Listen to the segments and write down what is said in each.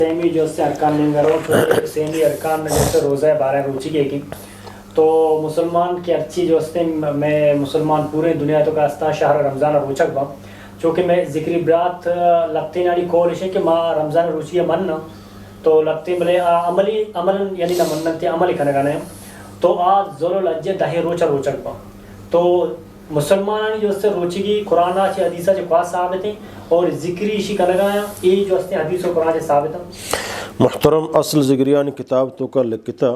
Semi جو سے ارکان نگرو سیمی ارکان جیسے روزہ 12 روچی کی تو مسلمان کی اچھی جو سے میں مسلمان پورے دنیا تو کا استا شہر رمضان روچک با چونکہ میں ذکری برات لگتے ناری کولش ہے کہ ماں رمضان روچی مننا تو لگتے ملے عملی عمل یعنی نہ منتے عملی کھنگانے تو آج ذو الحجہ 10 روچہ روچک با تو مسلمان جو سے روچی کی قرآن چی حدیثہ چی خواہ ثابت ہیں اور ذکری شی کنگایا یہ جو اس حدیث و قرآن چی ثابت ہیں. محترم اصل ذکریانی کتاب تو کا لکھتا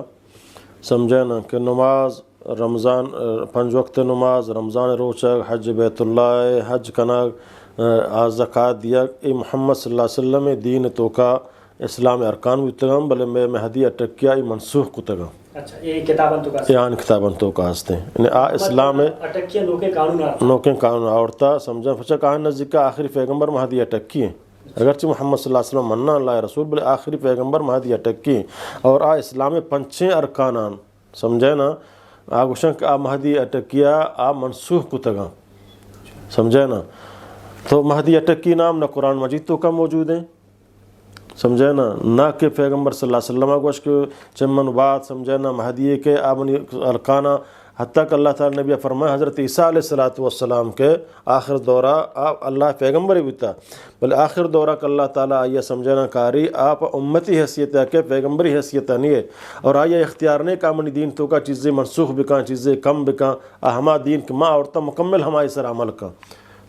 سمجھنا کہ نماز رمضان 5 وقت نماز رمضان روچک حج بیت اللہ حج کنگ زکوٰۃ دیا اے محمد صلی اللہ علیہ وسلم دین تو کا اسلام ارکان بھی تگم بلے میں مہدی اٹکیا منسوخ کو تگم. اچھا یہ کتابن تو کا یان کتابن تو کا ہستے یعنی اسلام اٹکیا نوکے قانون نوکے قانون آورتا سمجھا فچا کہاں نزدیک آخری پیغمبر مہدی اٹکی ہیں اگرچہ محمد صلی اللہ علیہ وسلم مننا اللہ رسول بلے آخری پیغمبر مہدی اٹکی اور اسلام 5 ارکانان سمجھے نا آگوشن کہ مہدی اٹکیا منسوخ کو تگا سمجھے نا تو مہدی اٹکی نام نہ قرآن مجید تو کا موجود ہیں سمجھے نا نہ کہ پیغمبر صلی اللہ علیہ وسلم گوش کے چمن بعد سمجھے نا مہدی کے آمنی ارکانہ حتیٰ کہ اللہ تعالیٰ نبی فرمائے حضرت عیسیٰ علیہ السلام کے آخر دورہ آپ اللہ پیغمبر بھی تھا بلکہ آخر دورہ کہ اللہ تعالیٰ آئیے سمجھنا کاری آپ امتی حیثیت ہے کہ پیغمبری حیثیت نہیں ہے اور آئیے اختیار نہیں کہ امنی دین تو کا چیزیں منسوخ بکاں چیزیں کم بکاں ہما دین کی ماں عورتہ مکمل ہمائی سر عمل کا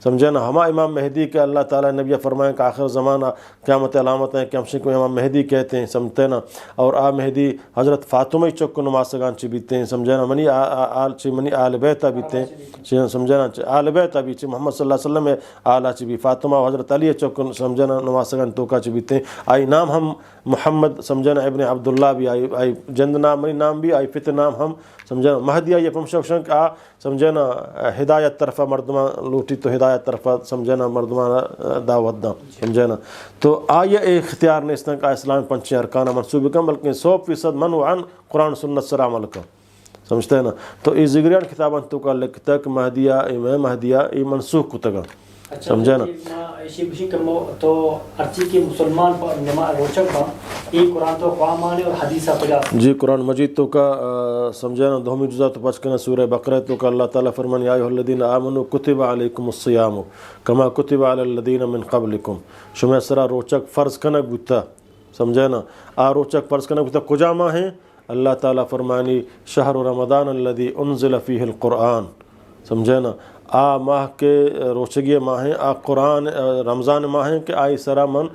سمجھے نا ہما امام مہدی کے اللہ تعالیٰ نبی فرمائیں کہ آخر زمانہ قیامت علامت ہیں کہ ہم کو امام مہدی کہتے ہیں سمجھتے نا اور مہدی حضرت فاطمہ چک نماز سگان چی بیتے ہیں سمجھے نا منی آل بیتہ بیتے ہیں سمجھے نا آل بیتہ بھی چی محمد صلی اللہ علیہ وسلم آلہ چی بھی فاطمہ و حضرت علی چک سمجھے نا نماز سگان توکا چی بیتے ہیں آئی نام ہم محمد سمجھے نا ابن عبداللہ بھی آئی جند نام منی نام بھی آئی فت نام ہم سمجھے نا مہدی آئی پمشن کہ سمجھے نا ہدایت طرفہ مردمہ لوٹی تو ہدایت طرفہ سمجھے نا مردمہ دعوت دا سمجھے نا تو آئیے اختیار نے اس طرح کا اسلام 5 ارکان منصوبہ کم بلکہ 100% منع عن قرآن سنت سر عمل کا سمجھتے ہیں نا تو اس ذکریان کتابان تو کا لکھتا کہ مہدیہ امام مہدیہ یہ منسوخ کو تگا سمجھے نا تو ارچی کی مسلمان نماز روچک با یہ قرآن تو قوام آنے اور حدیثہ پجا جی قرآن مجید تو کا سمجھے نا 2 جزء تو پچ کنا سورہ بقرہ تو کا اللہ تعالیٰ فرمان یا ایھا الذین آمنوا کتب علیکم الصیام کما کتب علی الذین من قبلکم شما سرا روچک فرض کنک بوتا سمجھے نا روچک فرض کنک بوتا کجا ماہ ہیں اللہ تعالیٰ فرمانی شہر رمضان الذی انزل فیہ القرآن سمجھے نا ماہ کے روچگی ماہ ہیں قرآن رمضان ماہ ہیں کہ آئی سرا من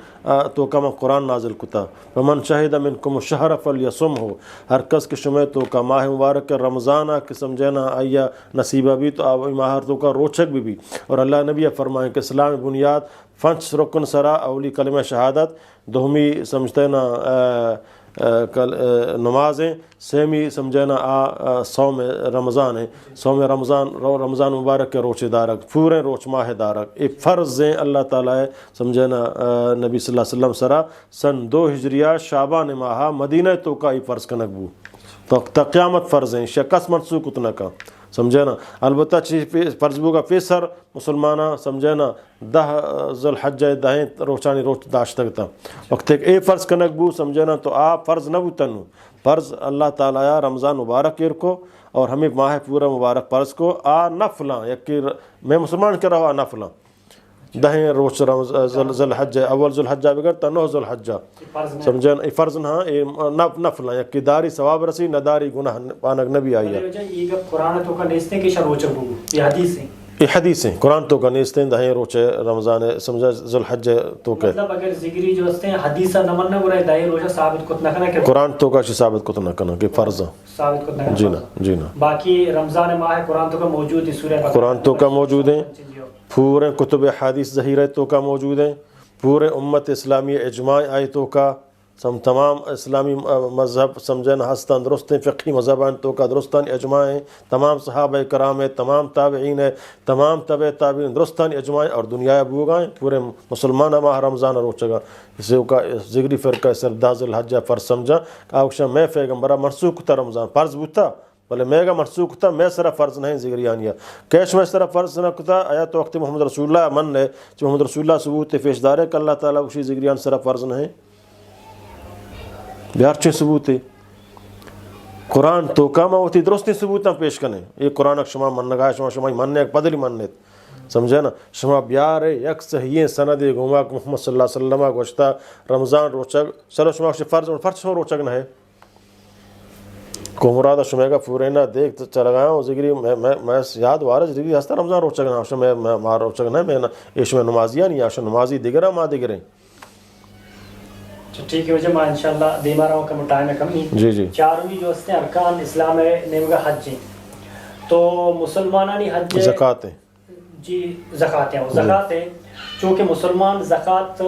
تو کا من قرآن نازل کتا ومن شہد منکم الشہر فلیصم ہو ہر کس کے شمع تو کا ماہ مبارک رمضان کہ سمجھنا آیا نصیبہ بھی تو آئی ماہ تو کا روچک بھی اور اللہ نبی فرمائیں کہ اسلام بنیاد 5 رکن سرا اولی کلمہ شہادت 2 سمجھتے نا نمازیں سیمی سمجھنا صوم رمضان ہے صوم رمضان مبارک کے روچے دارک پورے روچ ماہ دارک یہ فرض ہیں اللہ تعالیٰ ہے سمجھنا نبی صلی اللہ علیہ وسلم سرا سن 2 ہجریہ شعبان ماہ مدینہ تو کا یہ فرض کنک بو تو قیامت فرض ہیں شکست منسوخ اتنا کا سمجھے نا البتہ فرض بو کا پیسر مسلمانہ سمجھے نا 10 ذو الحجہ 10 روچانی روچ داشت تھا وقت ایک فرض کنک بو سمجھے نا تو فرض نہ بوتنو فرض اللہ تعالیٰ رمضان مبارک کو اور ہمیں ماہ پورا مبارک فرض کو نفلاں یکی میں مسلمان کر رہا نفلاں 10 روچ ذو الحجہ اول ذو الحجہ بگر 9 ذو الحجہ سمجھے نا فرض نہ نفلاں یکی داری ثواب رسی نہ داری گناہ پانک نبی آئی ہے یہ قرآن تو کا نیستے کی شروچک بو یہ حدیث ہیں یہ حدیث ہیں قرآن تو کا نیستیں 10 روچے رمضان سمجھا ذو الحجہ تو کہ مطلب اگر ذکری جو ہستے ہیں حدیثہ نماننا برای 10 روچہ ثابت کت نہ کنا کہ قرآن تو کا ثابت کت نہ کنا کہ فرض ثابت کت نہ جی نا جی نا باقی رمضان ماہ قرآن تو کا موجود ہے سورہ بقرہ قرآن تو کا موجود ہیں پورے کتب حدیث ظہیرہ تو کا موجود ہیں پورے امت اسلامی اجماع آیتوں کا تمام اسلامی مذہب سمجھنا ہستان درست ہیں فقہی مذہبان تو کا درستان اجماع ہیں تمام صحابہ کرام ہیں تمام تابعین ہیں تمام تبع تابعین درستان اجماع اور دنیا بوگائیں پورے مسلمان ماہ رمضان روچگا اسے کا ذکری فرقہ سرداز الحجہ فرض سمجھا کہ آوشا میں پیغمبرہ منسوخ تا رمضان فرض بوتا بلے میگا منسوخ تھا میں صرف فرض نہیں ذکریانیہ کیش میں صرف فرض نہ کتا آیا تو وقت محمد رسول اللہ من لے جو محمد رسول اللہ ثبوت پیشدار ہے کہ اللہ تعالیٰ اسی ذکریان صرف فرض نہیں بیارچیں ثبوت ہے قرآن تو کام ہوتی درستی ثبوتاں پیش کریں یہ قرآن شما منگاہ شما مننے پدلی مننے سمجھے نا شما بیار یک صحیح سند گوما محمد صلی اللہ علیہ وسلم گوشتا رمضان روچگ چلو شما فرض شما روچگ نہ ہے کو مراد شما کا پورینا دیکھ چلا گیا ہوں ذکری میں یاد وارج ذکری ہستا رمضان روچگ نہ شما میں مار روچگ نہ میں ایش میں نمازیاں نہیں آشا نمازی دیگرہ ما دیگریں ٹھیک ہے مجھے انشاءاللہ دیما رہا ہوں کہ مٹائنا کم نہیں جی جی چاروی جو اس نے ارکان اسلام نیمگا حج ہیں تو مسلمانانی حج زکوٰۃ ہیں جی زکوٰۃ ہیں زکوٰۃ ہیں چونکہ مسلمان زکوٰۃ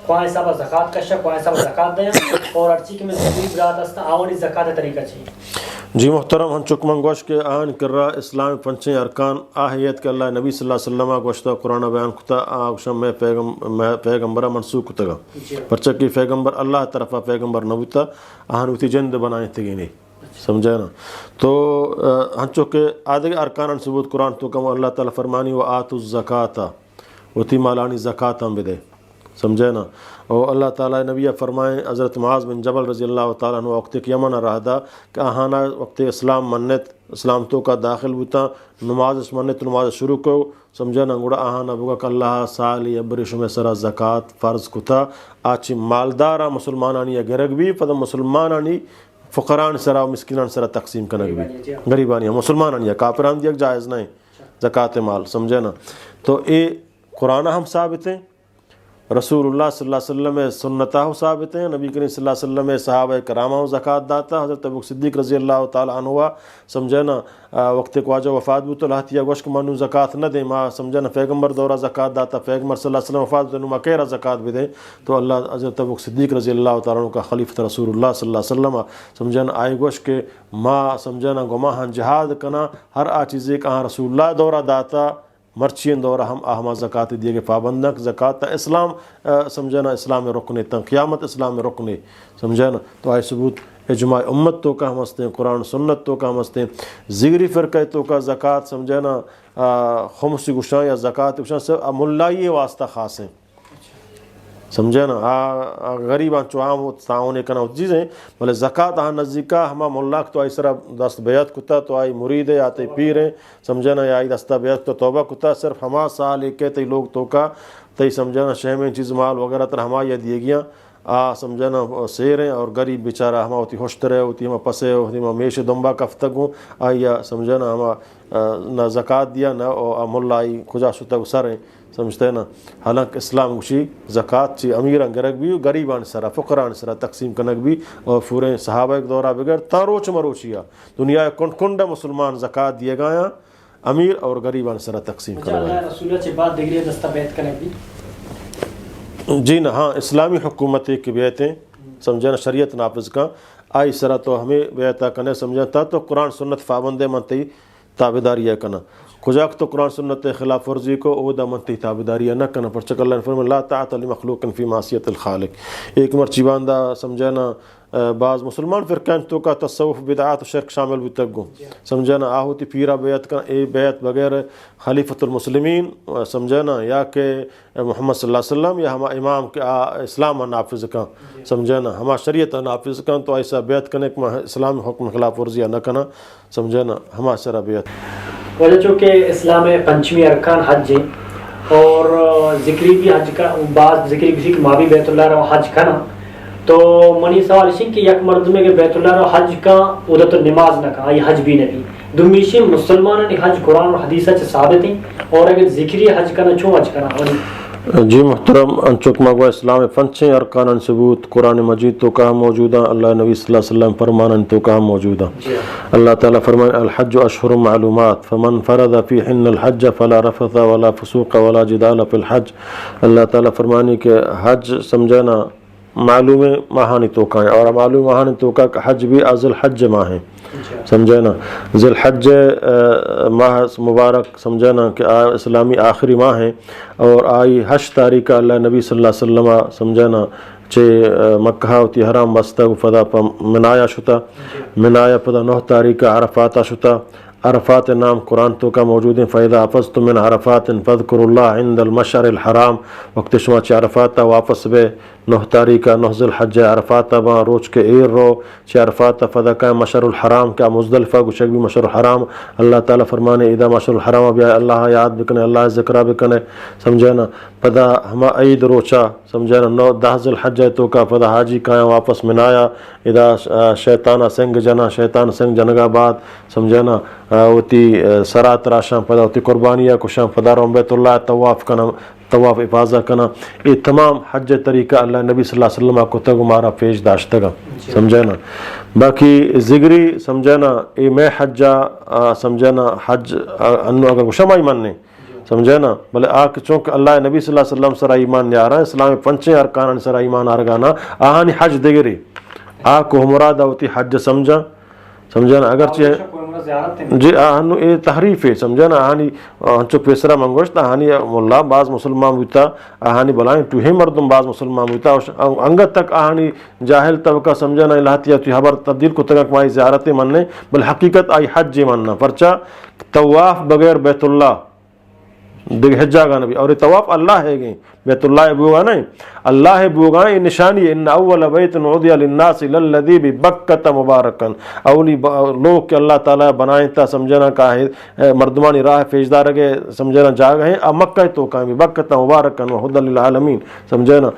خواہ صاحب زکوٰۃ کشا خواہ صاحب زکوٰۃ دیں اور ارچی کے میں ضروری برات استا آوانی زکوٰۃ طریقہ چاہیے جی محترم ہن چک من گوش کے آن کر رہا اسلام پنچیں ارکان آہیت کہ اللہ نبی صلی اللہ علیہ وسلم گوشتا قرآن بیان کتا آگشم میں پیغمبرہ منسوخ کتا گا پرچہ کی پیغمبر اللہ طرفہ پیغمبر نبوتا آہن ہوتی جند بنائیں تگی نہیں سمجھے نا تو ہن چک کے آدھے ارکان ثبوت قرآن تو کم اللہ تعالیٰ فرمانی و آتو الزکاة وتی مالانی زکاة ہم بدے سمجھے نا اور اللہ تعالیٰ نبی فرمائیں حضرت معاذ بن جبل رضی اللہ تعالیٰ عنہ وقت کہ یمن رہدا کہ آہانا وقت اسلام منت اسلام تو کا داخل ہوتا نماز اس منت نماز شروع کو سمجھے نا گوڑا آہانا بگا کہ اللہ سالی ابرش میں سرا زکاة فرض کتا آچی مالدارا مسلمانانی گرگ بھی پدا مسلمانانی فقران سرا و مسکنان سرا تقسیم کنگ بھی غریبانی مسلمانانی کافران دیکھ جائز نہیں زکاة مال سمجھے نا تو اے قرآن ہم ثابت ہیں رسول اللہ صلی اللہ علیہ وسلم سنتہ ثابت ہیں نبی کریم صلی اللہ علیہ وسلم صحابہ کرامہ زکاة داتا حضرت ابو صدیق رضی اللہ تعالیٰ عنہ سمجھے نا وقت کو آجا وفات بھی تو لہتیا گوشک منو زکاة نہ دیں ما سمجھے نا پیغمبر دورہ زکاة داتا پیغمبر صلی اللہ علیہ وسلم وفات بھی ما کہرہ زکاة بھی دیں تو اللہ حضرت ابو صدیق رضی اللہ تعالیٰ عنہ کا خلیفۃ رسول اللہ صلی اللہ علیہ وسلم سمجھے نا آئی گوشک ما سمجھے نا گماہن جہاد کنا ہر آ چیزیں کہاں رسول اللہ دورہ داتا مرچین دورہ ہم اہما زکاة دیے گے پابندک زکاة اسلام سمجھنا اسلام رکنے تا قیامت اسلام رکنے سمجھنا تو آئی ثبوت اجماع امت تو کا ہم ہستے ہیں قرآن سنت تو کا ہم ہستے ہیں زگری فرقہ تو کا زکاة سمجھنا خمسی گشان یا زکاة گشان سے ملائی واسطہ خاص ہیں سمجھے نا غریبان چوام تعاون کنا چیزیں بلے زکاة آہاں نزدیکا ہما ملاک تو آئی سرا دست بیعت کتا تو آئی مرید ہے آتے پیر ہیں سمجھے نا یا آئی دستہ بیعت کتا توبہ کتا صرف ہما سال ایک تی لوگ تو کا تی سمجھے نا شہمیں چیز مال وغیرہ تر ہما یا دیے گیا سمجھے نا سیر ہیں اور غریب بیچارہ ہما ہوتی ہوشتر ہے ہوتی ہما پسے ہوتی ہما میش دنبا کفتگ ہوں آئیا سمجھے نا ہما نہ زکاة دیا نہ ملا آئی کجا شتا سر ہیں سمجھتے ہیں نا حالانکہ اسلام گوشی زکاة چی امیران گرگ بھی غریبان سرا فقران سرا تقسیم کنگ بھی اور پورے صحابہ ایک دورہ بغیر تاروچ مروچیا دنیا کنڈ کنڈ مسلمان زکاة دیے گایا امیر اور غریبان سرا تقسیم کنگ اللہ رسولہ چی بات دیگری دستہ بیعت کنگ بھی جی نا ہاں اسلامی حکومت کی بیعتیں سمجھنا شریعت نافذ کا آئی سرا تو ہمیں بیعتہ کنے سمجھتا تو قرآن سنت فابندے منتی تابداریہ کنا کجاک تو قرآن سنت خلاف ورزی کو او دا منتی تابداریہ نہ کنا پر چکر اللہ نے فرمائے لا طاعت لمخلوق فی معصیت الخالق ایک مرچی باندہ سمجھنا بعض مسلمان فرقان تو کا تصوف بدعات و شرک شامل بھی تک گو سمجھنا آہوتی پیرا بیعت کا اے بیعت بغیر خلیفۃ المسلمین سمجھنا یا کہ محمد صلی اللہ علیہ وسلم یا ہما امام کے اسلام نافذ کا سمجھنا ہما شریعت نافذ کا تو ایسا بیعت کرنے اسلام حکم خلاف ورزیہ نہ کنا سمجھنا ہما سرا بیعت وجہ چونکہ اسلام پنچمی ارکان حج ہیں اور ذکری بھی حج کا بعض ذکری بھی کہ ماں بھی بیت اللہ رو حج کنا تو منی سوال اسی کہ یک مرد میں کہ بیت اللہ رو حج کا ادھر تو نماز نہ کہا یہ حج بھی نبی دمیشی مسلمان نے حج قرآن و حدیثہ سے ثابت ہیں اور اگر ذکری حج کنا چھو حج کنا جی محترم انچوک مگوا اسلام پنچیں ارکان ثبوت قرآن مجید تو کہاں موجودہ اللہ نبی صلی اللہ علیہ وسلم فرمان تو کہاں موجودہ اللہ تعالیٰ فرمان الحج اشہر معلومات فمن فرض فیہن الحج فلا رفث ولا فسوق ولا جدال فی الحج اللہ تعالیٰ فرمانی کہ حج سمجھنا معلوم ماہانی تو کہیں اور معلوم ماہانی تو کہ حج بھی ذی الحج ماہ ہیں سمجھے نا ذی الحج ماہ مبارک سمجھے نا کہ اسلامی آخری ماہ ہیں اور آئی 8 تاریخ اللہ نبی صلی اللہ علیہ وسلم سمجھے نا چے مکہ ہوتی حرام بستہ فدا پا منایا شتا منایا پدا 9 تاریخ عرفاتا شتا عرفات نام قرآن تو کا موجود ہیں فَإِذَا أَفَضْتُم مِّنْ عَرَفَاتٍ فاذكروا الله عند المشعر الحرام وقت شما چه عرفات واپس به 9 تاریخ 9 ذی الحجہ عرفات با روز کے ایر رو چه عرفات فدا کا مشعر الحرام کا مزدلفہ گوشک بھی مشعر الحرام اللہ تعالی فرمانے اذا مشعر الحرام بیا اللہ یاد بکنے اللہ ذکر بکنے سمجھے نا فدا ہما عید روچا سمجھے نا 9 10 ذی الحجہ تو کا فدا حاجی کا واپس منایا اذا شیطان سنگ جنا شیطان سنگ جنگا بعد سمجھے نا ہوتی سرات راشاں فدا ہوتی قربانیہ کو شام فدا روم بیت اللہ طواف کنا طواف افاظہ کنا یہ تمام حج طریقہ اللہ نبی صلی اللہ علیہ وسلم کو تک ہمارا پیش داشتہ گا سمجھے نا باقی زگری سمجھے نا یہ میں حجہ سمجھے نا حج انو اگر شما ایمان نہیں سمجھے نا بلے آکھ چونکہ اللہ نبی صلی اللہ علیہ وسلم سرا ایمان نہیں آ رہا ہے اسلام پنچیں ارکان سرا ایمان آ رہا نا آہانی حج دگری آکھ کو مراد ہوتی حج سمجھا سمجھے نا اگرچہ جی آہنو یہ تحریف ہے سمجھے نا آہانی ہنچو پیسرا منگوشت آہانی مولا بعض مسلمان ہوتا آہانی بلائیں توہی مردم بعض مسلمان ہوتا انگت تک آہانی جاہل طبقہ سمجھے نا الہتیہ توی حبر تبدیل کو تک مائی زیارت مننے بل حقیقت آئی حج مننا پرچا طواف بغیر بیت اللہ دیکھ حجہ گا نبی اور طواف اللہ ہے گئیں بیت اللہ بوگا نہیں اللہ بوگا یہ نشانی ان اول بیت عودی للناس للذی ببکۃ مبارکا اولی لوگ کہ اللہ تعالیٰ بنائیں تا سمجھنا کا ہے مردمانی راہ پیشدار گئے سمجھنا جا گئے مکہ تو کہیں ببکۃ مبارکا وہدی للعالمین سمجھنا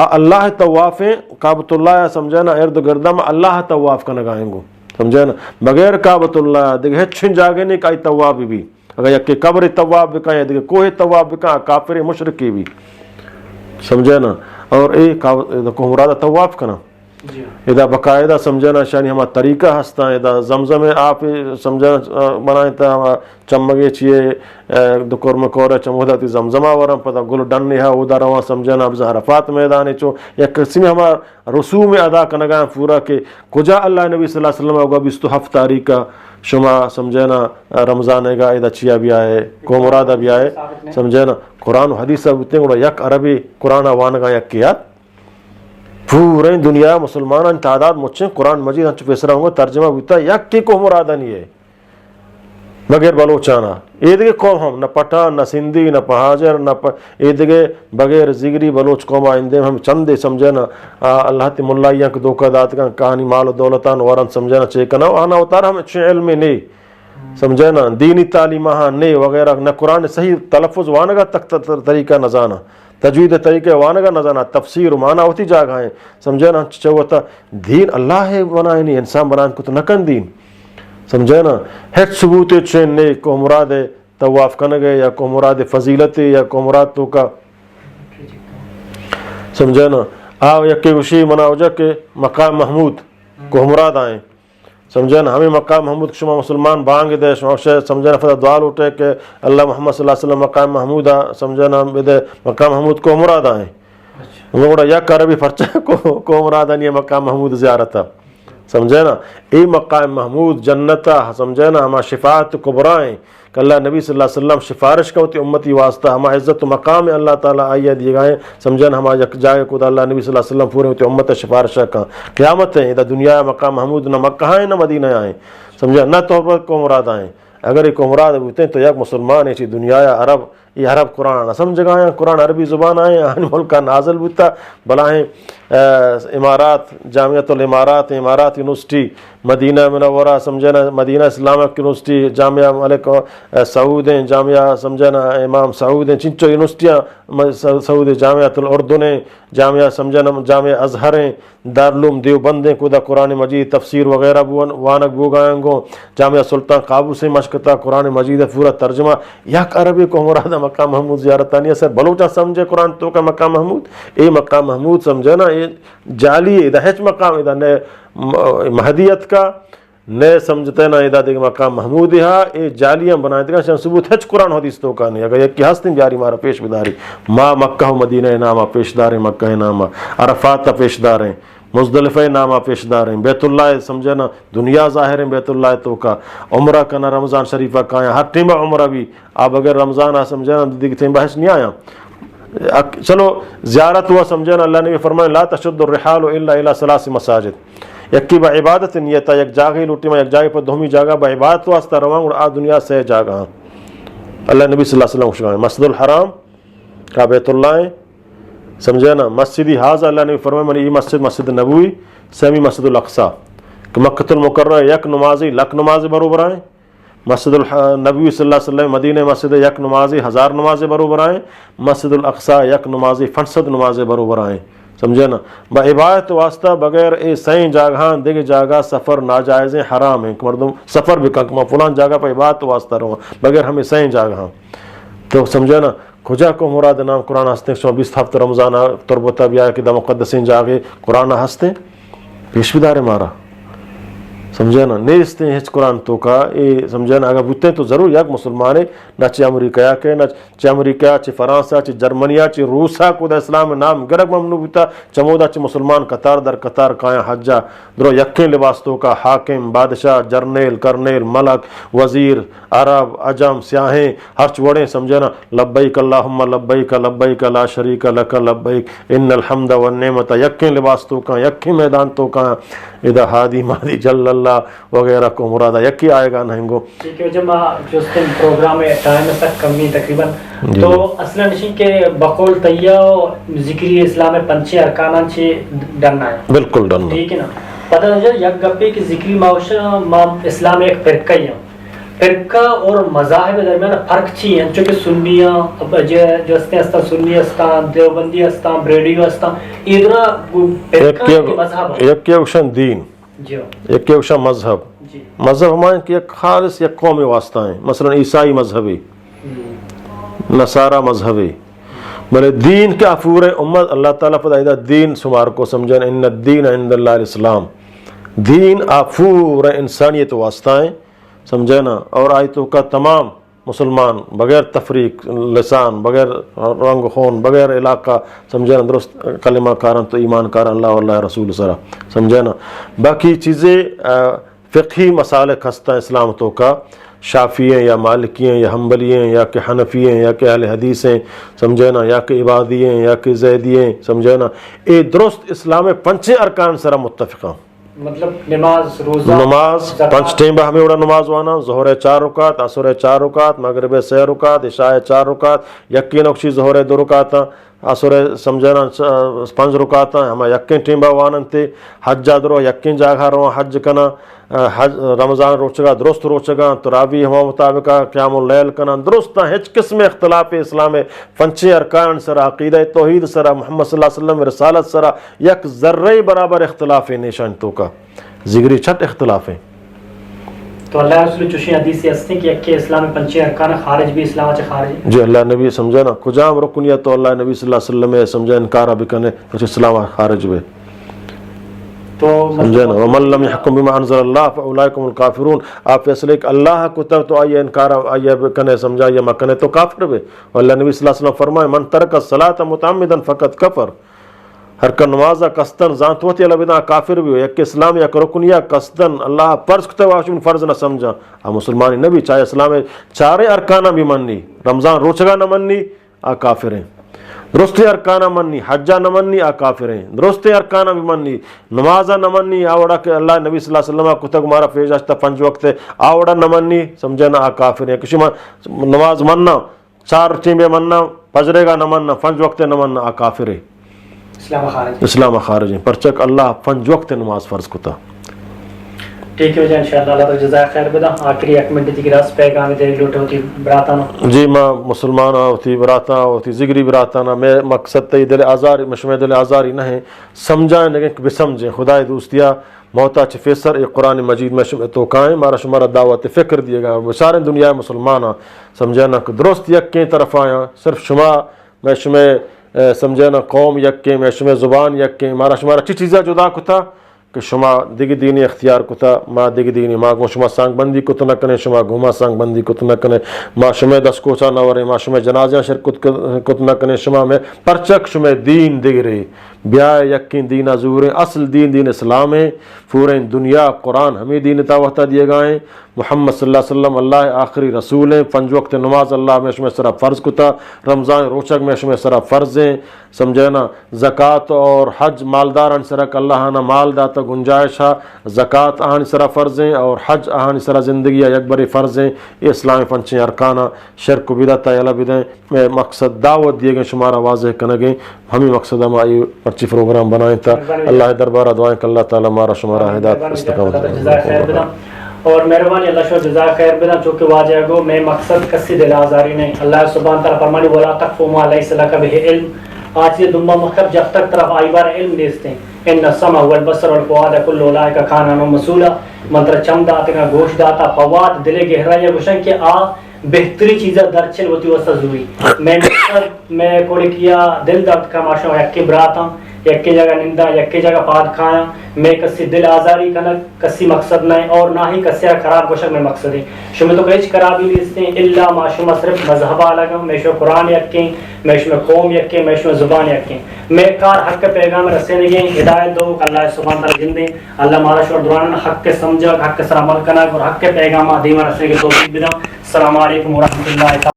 اللہ طوافیں کعبۃ اللہ سمجھنا ارد گردم اللہ طواف کا نگائیں گو سمجھنا بغیر کعبۃ اللہ دیکھ چھن جاگے نہیں کئی طواف بھی اگر یک قبر طواف بکا یا دیکھ کوہ طواف بکا کافر مشرکی بھی سمجھے نا اور ایک کو مرادہ طواف کنا اذا باقاعدہ سمجھنا شانی ہما طریقہ ہستا اذا زمزم آپ سمجھنا بنائیں تا ہما چمگے چیئے دکور مکورہ چمودہ تی زمزمہ ورم پتا گل ڈنی ہے اودا رواں سمجھنا اب عرفات میدانے چو یک قسم ہما رسوم ادا کنگاں پورا کہ کجا اللہ نبی صلی اللہ علیہ وسلم ہوگا 27 تاریخ شما سمجھنا رمضان گا ادا چیا بھی آئے کو مرادہ بھی آئے سمجھنا قرآن و حدیث بتیں گوڑا یک عربی قرآن وانگا یک کیات پورے دنیا مسلمان تعداد مچھیں قرآن مجید ہنچ پیسرا ہوں گا ترجمہ بیتا یک کی کو مرادہ نہیں ہے بغیر بلوچانا یہ دیکھے قوم ہم نہ پٹھان نہ سندھی نہ پہاجر نہ یہ دیکھے بغیر زگری بلوچ قوم آئندے ہم چندے سمجھنا اللہ تی ملائیاں کو دوکہ دات کا کہانی مال و دولتان ورن سمجھنا چیکنا آنا اتارا ہم اچھے علم نہیں سمجھنا دینی تعلیمہ نہیں وغیرہ نہ قرآن صحیح تلفظ وانگا تک طریقہ نہ جانا تجوید طریقے وانگا نہ جانا تفسیر مانا ہوتی جاگائیں سمجھنا چوتا دین اللہ ہے بنائے نہیں انسان بنائیں کو تو نکن دین سمجھے نا ہیچ ثبوت چین نہیں کو مراد طواف کنگے یا کو مراد فضیلت یا کو مراد تو کا سمجھے نا آو یکی وشی مناو جا کہ مقام محمود کو مراد آئیں سمجھے نا ہمیں مقام محمود شما مسلمان بانگ دے شما سمجھے نا فضا دعا لوٹے کہ اللہ محمد صلی اللہ علیہ وسلم مقام محمود سمجھے نا مقام محمود کو مراد آئیں وہ یک عربی پرچہ کو مراد آئیں یہ مقام محمود زیارتا سمجھے نا ای مقام محمود جنتا سمجھے نا ہما شفاعت کبرائیں کہ اللہ نبی صلی اللہ علیہ وسلم سفارش کا ہوتی امتی واسطہ ہما عزت و مقام اللہ تعالیٰ آئیے دیے گئے سمجھے نا ہما یک جائے کو اللہ نبی صلی اللہ علیہ وسلم پورے ہوتی امت سفارش کا قیامت ہے ادھا دنیا مقام محمود نہ مکہ آئیں نہ مدینہ آئیں سمجھے نہ تو کو مراد آئیں اگر یہ کو مراد ہوتے ہیں تو یک مسلمان ہے دنیا عرب یہ عرب قرآن نہ سمجھ گئے قرآن عربی زبان آئیں آن ملک کا نازل بتا بلائیں امارات جامعۃ الامارات امارات یونیورسٹی مدینہ منورہ سمجھنا مدینہ اسلامک یونیورسٹی جامعہ ملک سعود ہیں جامعہ سمجھنا امام سعود ہیں چنچو یونیورسٹیاں سعود جامعۃ الاردن ہیں جامعہ سمجھنا جامعہ ازہر ہیں دارالعلوم دیوبند ہیں خدا قرآن مجید تفسیر وغیرہ وانک بوگائیں گو جامعہ سلطان قابو سے مشکتا قرآن مجید پورا ترجمہ یک عربی کو مراد مقام محمود زیارتانی ہے سر بلوچا سمجھے قرآن تو کا مقام محمود اے مقام محمود سمجھے نا جعلی ادھا ہیچ مقام ادھا نئے مہدیت کا نئے سمجھتے نا ادھا دیکھ مقام محمود ہا اے جعلیاں بنائے دیکھا شان ثبوت ہیچ قرآن حدیث تو کا نہیں اگر یک کی ہستیں جاری مارا پیش بداری ما مکہ مدینہ نامہ پیشدار ہیں مکہ نامہ عرفات پیشدار ہیں مزدلفہ نامہ پیشدار ہیں بیت اللہ سمجھے نا دنیا ظاہر ہیں بیت اللہ تو کا عمرہ کا نا رمضان شریفہ کا آیا ہر ٹیمہ عمرہ بھی آپ اگر رمضان آ سمجھے نا دیکھتے ہیں بحث نہیں آیا چلو زیارت ہوا سمجھے نا اللہ نے بھی فرمایا لا تشد الرحال الا الى ثلاث مساجد یکی با عبادت نیتا یک جاگی لوٹی میں یک جاگی پر دومی جاگا با عبادت واسطہ رواں اور آ دنیا سے جاگا اللہ نبی صلی اللہ علیہ وسلم خوشگاہ مسجد الحرام کا بیت اللہ ہے سمجھے نا مسجد حاضر اللہ نبی فرمائے منی ای مسجد نبوی سمی مسجد الاقصی کہ مکۃ المکرمہ یک نمازی لک نمازی برابر آئیں مسجد النبی صلی اللہ علیہ وسلم مدینہ مسجد یک نمازی 1000 نمازی برابر آئیں مسجد الاقصی یک نمازی 500 نمازی برابر آئیں سمجھے نا با عبادت واسطہ بغیر اے سائیں جاگہاں دیگے جاگہ سفر ناجائز ہیں حرام ہیں کہ مردم سفر بھی کہ فلان جاگہ پہ عبادت واسطہ رہو بغیر ہمیں سائیں جاگہاں تو سمجھے نا کجا کو مراد نام قرآن ہستے 120 ہفتہ رمضان تربتہ بھی آیا کہ دا مقدسین جاگے قرآن ہستے پیش بھی دارے مارا سمجھے نا نیستے ہیں ہچ قرآن تو کا اے سمجھے نا اگر بوتے تو ضرور یک مسلمان ہے نہ چی امریکہ کے نہ چی امریکہ چی فرانسہ چی جرمنیا چی روسا کو دا اسلام نام گرگ ممنوع بوتا چمودا چی مسلمان قطار در قطار کائیں حجہ درو یکیں لباس تو کا حاکم بادشاہ جرنیل کرنیل ملک وزیر عرب عجم سیاہیں ہر چوڑیں سمجھے نا لبیک اللہم لبیک لبیک لا شریک لک لبیک ان الحمد والنعمت یکیں لباس تو کا یکیں میدان تو کا اذا ہادی مادی جل اللہ وغیرہ کو مرادہ یکی آئے گا نہیں گو ٹھیک ہے جب جس دن پروگرام ٹائم تک کمی تقریباً تو اصلا نشین کے بقول طیہ ذکری اسلام پنچے ارکانان چھے ڈرنا ہے بالکل ڈرنا ٹھیک ہے نا پتہ نجر یک گپے کی ذکری معاشرہ اسلام ایک فرقہ ہی ہیں فرقہ اور مذاہب درمیان فرق چی ہیں چونکہ سنیاں جو استا سنی استا دیوبندی استا بریڈیو استا ادھرا فرقہ کی مذہب ایک اوشن دین ایک اوشن مذہب مذہب ہمائیں کہ ایک خالص یک قومی واسطہ ہیں مثلا عیسائی مذہبی نصارہ مذہبی بلے دین کے افور امت اللہ تعالیٰ فدائدہ دین سمار کو سمجھیں ان الدین عند اللہ الاسلام دین افور انسانیت واسطہ ہیں سمجھے نا اور آیتوں کا تمام مسلمان بغیر تفریق لسان بغیر رنگ خون بغیر علاقہ سمجھے نا درست کلمہ کارن تو ایمان کارن اللہ واللہ رسول سرا سمجھے نا باقی چیزیں فقہی مسائل خستہ اسلام تو کا شافی ہیں یا مالکی ہیں یا حنبلی ہیں یا کہ حنفی ہیں یا کہ اہل حدیث ہیں سمجھے نا یا کہ عبادی ہیں یا کہ زیدی ہیں سمجھے نا اے درست اسلام پنچے ارکان سرا متفقہ مطلب نماز روزہ نماز پنچ ٹائم با ہمیں اڑا نماز وانا ظہر 4 رکعت عصر 4 رکعت مغرب 6 رکعت عشاء 4 رکعت یقین اکشی ظہر 2 رکعت عصر سمجھنا 5 رکعت ہمیں یقین ٹائم با وانن تے حج درو یقین جاگہ رو حج کنا رمضان روچگا درست روچگا تراویح ہما مطابقہ قیام اللیل کنا درست ہچ قسم اختلاف اسلام پنچے ارکان سرا عقیدہ توحید سرا محمد صلی اللہ علیہ وسلم رسالت سرا یک ذرے برابر اختلاف نشان تو کا ذکری چھٹ اختلاف ہیں تو اللہ رسول چوشی حدیثی ہستے کہ کہ اسلام پنچے ارکان خارج بھی اسلام اچھے خارج جی اللہ نبی سمجھا نا کجام رکنیت تو اللہ نبی صلی اللہ علیہ وسلم سمجھا انکارہ بکنے کچھ اسلام خارج بھی تو سمجھنا ومن لم يحكم بما انزل اللہ فاولئک هم الکافرون آپ فیصلے کہ اللہ کو تب تو آئیے انکار آئیے کنے سمجھا یہ مکنے تو کافر بھی اور اللہ نبی صلی اللہ علیہ وسلم فرمائے من ترک الصلاۃ متعمدا فقد کفر ہر کا نماز قصدن ذات ہوتی اللہ بنا کافر بھی ہو یک اسلام یا رکنیہ قصدن اللہ فرض کتے واشن فرض نہ سمجھا ہم مسلمانی نبی چاہے اسلام چارے ارکانہ بھی مننی رمضان روچگا نہ مننی آ کافر ہیں درست ارکانہ مننی حجہ نہ مننی آ کافر ہیں درست ارکانہ بھی مننی نمازہ نہ مننی آوڑا کہ اللہ نبی صلی اللہ علیہ وسلم کتک مارا فیض آشتا 5 وقت آوڑا نہ مننی سمجھنا آ کافر ہیں کسی نماز مننا 4 ٹیمیں مننا فجرے گا نہ مننا 5 وقت نہ مننا آ کافر ہیں اسلام خارج ہیں پرچک اللہ 5 وقت نماز فرض کتا ٹھیک ہے انشاءاللہ اللہ تعالی جزائے خیر بدا آخری 1 منٹ کی راست پیغام دے لوٹے ہوتی براتانا جی میں مسلمان ہوتی براتا ہوتی ذکری براتانا میں مقصد تی دل آزاری مشمع دل آزاری نہیں سمجھائیں لیکن کہ بسمجھیں خدای دوستیا موتا چھ فیسر ایک قرآن مجید میں شمع تو کائیں مارا شمارا دعوت فکر دیے گا سارے دنیا مسلمانا سمجھانا کہ درست یکیں طرف آیا صرف شما میں شمع سمجھانا قوم یکیں میں شمع زبان یکیں مارا شمارا چی چیزیں جدا کتا کہ شما دیگی دینی اختیار کتا ما دیگی دینی ما گو شما سانگ بندی کت نہ کنے شما گھوما سانگ بندی کت نہ کنے ما شما 10 کوچا نہ ورے ما شما جنازیاں شرکت کت نہ کنے شما میں پرچک شما دین دیگ رہی بیا یقین دین حضور اصل دین اسلام ہے پورے دنیا قرآن ہمیں دین وحدہ دیے گئے ہیں محمد صلی اللہ علیہ وسلم اللہ آخری رسول ہیں 5 وقت نماز اللہ میں شمع سرا فرض کتا رمضان روچک میں شمع سرا فرض ہیں سمجھے نا زکوٰۃ اور حج مالدار ان سرک اللہ نا مال داتا گنجائش ہے زکوٰۃ آہن سرا فرض ہیں اور حج آہن سرا زندگی اکبر فرض ہیں یہ اسلامی 5 ارکانہ شرک بدعت اعلی بدعت میں مقصد دعوت دیے گئے شمارا واضح کرنے ہمیں مقصد ہم آئی پرچی پروگرام بنائیں تھا اللہ دربارہ دعائیں کہ اللہ تعالیٰ ہمارا شمارا ہدایت استقامت اور مہربانی اللہ شو جزاک خیر بنا چونکہ واجہ گو میں مقصد کسی دل آزاری نہیں اللہ سبحانہ تعالیٰ فرمانی ولا تقف ما لیس لک بہ علم آج یہ دمبا مخب جب تک طرف آئی بار علم دیستے ہیں ان السمع والبصر والفؤاد کل اولئک کان عنہ مسئولا منتر چم داتا کا گوش داتا فواد دل گہرائی گوشن کہ آ بہتری چیزیں درچن ہوتی وسط ضروری میں کوڑی کیا دل درد کا ماشاء یکی براتا یکی جگہ نندا یکی جگہ پاد کھایا میں کسی دل آزاری کا کسی مقصد نہیں اور نہ ہی کسی خراب گوشک میں مقصد ہے شما تو کہیچ خرابی لیستے ہیں اللہ ما شما صرف مذہبہ لگا میں شما قرآن یکیں میں شما قوم یکیں میں شما زبان یکیں میں کار حق پیغام رسے لگیں ہدایت دو اللہ سبحانہ تعالیٰ جن دیں اللہ مارا شور دوران حق کے سمجھا حق کے سر عمل کرنا اور حق کے پیغام دیمہ رسے کے توفیق بدم السلام علیکم ورحمۃ اللہ